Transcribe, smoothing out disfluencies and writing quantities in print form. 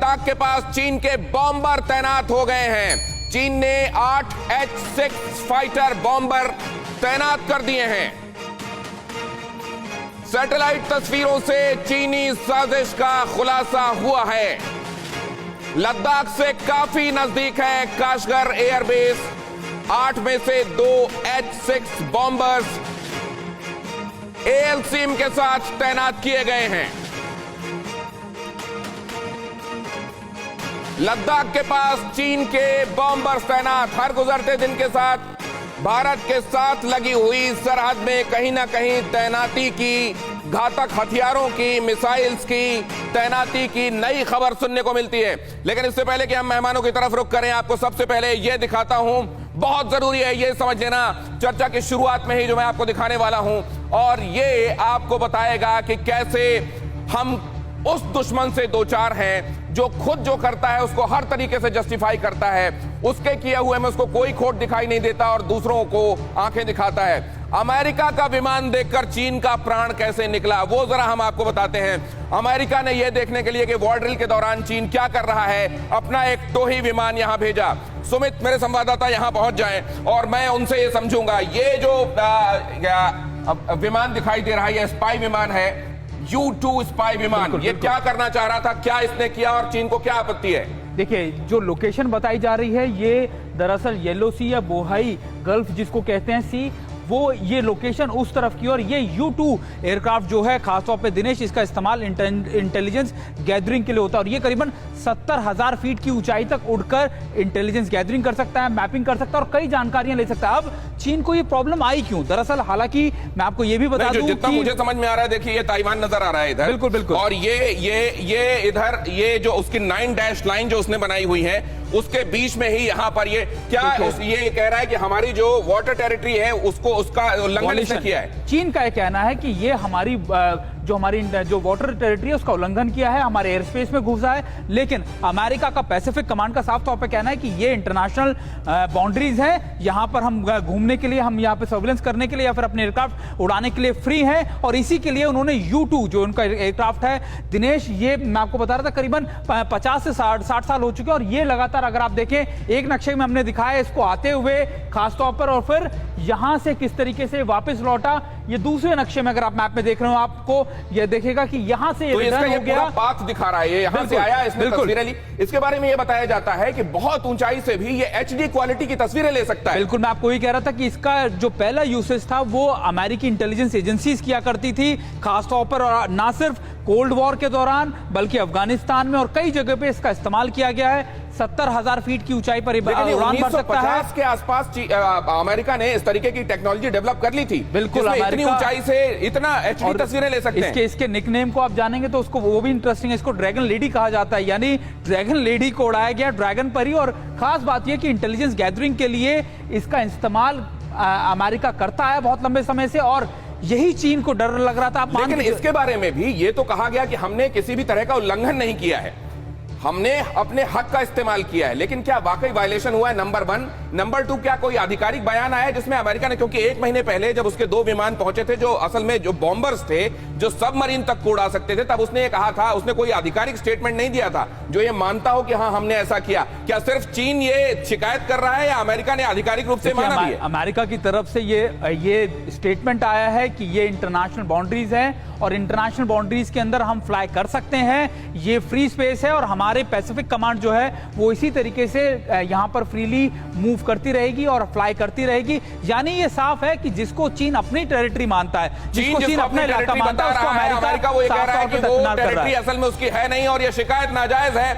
लद्दाख के पास चीन के बॉम्बर तैनात हो गए हैं। चीन ने 8 H-6 फाइटर बॉम्बर तैनात कर दिए हैं। सैटेलाइट तस्वीरों से चीनी साजिश का खुलासा हुआ है। लद्दाख से काफी नजदीक है काशगर एयरबेस। 8 में से 2 H-6 बॉम्बर्स ALCM के साथ तैनात किए गए हैं। लद्दाख के पास चीन के बॉम्बर्स तैनात। हर गुजरते दिन के साथ भारत के साथ लगी हुई सरहद में कहीं ना कहीं तैनाती की, घातक हथियारों की, मिसाइल्स की तैनाती की नई खबर सुनने को मिलती है। लेकिन इससे पहले कि हम मेहमानों की तरफ रुख करें, आपको सबसे पहले यह दिखाता हूं। बहुत जरूरी है यह समझ लेना चर्चा की शुरुआत में ही जो मैं आपको दिखाने वाला हूं, और ये आपको बताएगा कि कैसे हम उस दुश्मन से दो चार हैं जो खुद जो करता है उसको हर तरीके से जस्टिफाई करता है, उसके किए हुए में उसको कोई खोट दिखाई नहीं देता और दूसरों को आंखें दिखाता है। अमेरिका का विमान देखकर चीन का प्राण कैसे निकला, वो जरा हम आपको बताते हैं। अमेरिका ने यह देखने के लिए कि वॉर ड्रिल के दौरान चीन क्या कर रहा है, अपना एक टोही विमान यहां भेजा। सुमित, मेरे संवाददाता यहां पहुंच जाएं और मैं उनसे ये समझूंगा, ये जो विमान दिखाई दे रहा है, यह स्पाई विमान है, U-2 स्पाई विमान, ये क्या करना चाह रहा था, क्या इसने किया और चीन को क्या आपत्ति है? देखिए, जो लोकेशन बताई जा रही है ये दरअसल येलो सी या बोहाई गल्फ जिसको कहते हैं सी, वो ये लोकेशन उस तरफ की। और ये U-2 एयरक्राफ्ट जो है, खासतौर पे दिनेश, इसका इस्तेमाल इंटेलिजेंस गैदरिंग के लिए होता है। और ये करीबन 70,000 फीट की ऊंचाई तक उड़कर इंटेलिजेंस गैदरिंग कर सकता है, मैपिंग कर सकता है और कई जानकारियां ले सकता है। अब चीन को ये प्रॉब्लम आई क्यों? दरअसल हालांकि मैं आपको ये भी बता दूं जितना मुझे समझ में आ रहा है, देखिए ये ताइवान नजर आ रहा है इधर। बिल्कुल बिल्कुल। और ये इधर ये जो उसकी 9 डैश लाइन जो उसने बनाई हुई है, उसके बीच में ही यहाँ पर ये क्या ये कह रहा है कि हमारी जो वाटर टेरिटरी है उसको उसका उल्लंघन इसने किया है। चीन का यह कहना है कि ये हमारी जो वाटर टेरिटरी है उसका उल्लंघन किया है, हमारे एयर स्पेस में घुसा है। लेकिन अमेरिका का पैसिफिक कमांड का साफ तौर पे कहना है कि ये इंटरनेशनल बाउंड्रीज है, यहाँ पर हम घूमने के लिए, हम यहाँ पे सर्विलेंस करने के लिए या फिर अपने एयरक्राफ्ट उड़ाने के लिए फ्री हैं। और इसी के लिए उन्होंने U-2 जो उनका एयरक्राफ्ट है, दिनेश, ये मैं आपको बता रहा था करीबन 50 से 60 साल हो चुके हैं। और ये लगातार, अगर आप देखें, एक नक्शे में हमने दिखाया इसको आते हुए खासतौर पर, और फिर यहां से किस तरीके से वापस लौटा। ये दूसरे नक्शे में अगर आप मैप में देख रहे हो, आपको ये देखेगा कि यहां से तो इसका ये पूरा पाथ दिखा रहा है, ये यहां से आया, इसने तस्वीरें ली। इसके बारे में ये बताया जाता है कि बहुत ऊंचाई से भी ये HD क्वालिटी की तस्वीरें ले सकता है। बिल्कुल, मैं आपको ये कह रहा था कि इसका जो पहला यूसेज था वो अमेरिकी इंटेलिजेंस एजेंसीज किया करती थी, खासतौर पर, और ना सिर्फ कोल्ड वॉर के दौरान बल्कि अफगानिस्तान में और कई जगह पे इसका इस्तेमाल किया गया है। 70,000 फीट की ऊंचाई पर उड़ान भर सकता है। 1950 के आसपास अमेरिका ने इस तरीके की टेक्नोलॉजी डेवलप कर ली थी। बिल्कुल, इतनी ऊंचाई से इतना HD तस्वीरें ले सकते हैं। इसके निकनेम को आप जानेंगे तो उसको वो भी इंटरेस्टिंग है, इसको ड्रैगन लेडी कहा जाता है, यानी ड्रैगन लेडी को उड़ाया गया ड्रैगन पर ही। और खास बात यह कि इंटेलिजेंस गैदरिंग के लिए इसका इस्तेमाल अमेरिका करता है बहुत लंबे समय से, और यही चीन को डर लग रहा था। लेकिन इसके बारे में भी ये तो कहा गया कि हमने किसी भी तरह का उल्लंघन नहीं किया है, हमने अपने हक का इस्तेमाल किया है। लेकिन क्या वाकई वायलेशन हुआ है? नंबर 1। नंबर 2, क्या कोई आधिकारिक बयान आया है जिसमें अमेरिका ने, क्योंकि 1 महीने पहले जब उसके 2 विमान पहुंचे थे जो असल में जो बॉम्बर्स थे जो सबमरीन तक को उड़ा सकते थे, तब उसने ये कहा था, उसने कोई आधिकारिक स्टेटमेंट नहीं दिया था जो ये मानता हो कि हाँ हमने ऐसा किया। क्या सिर्फ चीन ये शिकायत कर रहा है या अमेरिका ने आधिकारिक रूप से माना भी है? अमेरिका की तरफ से ये स्टेटमेंट आया है कि ये इंटरनेशनल बाउंड्रीज है और इंटरनेशनल बाउंड्रीज के अंदर हम फ्लाई कर सकते हैं, ये फ्री स्पेस है और हमारे पैसिफिक कमांड जो है वो इसी तरीके से यहां पर फ्रीली मूव करती रहेगी और फ्लाई करती रहेगी। यानी ये साफ है कि जिसको चीन अपनी टेरिटरी मानता है, जिसको चीन अपना इलाका मानता है, उसको अमेरिका वो ये कह रहा है कि वो टेरिटरी असल में उसकी है नहीं और ये शिकायत नाजायज है।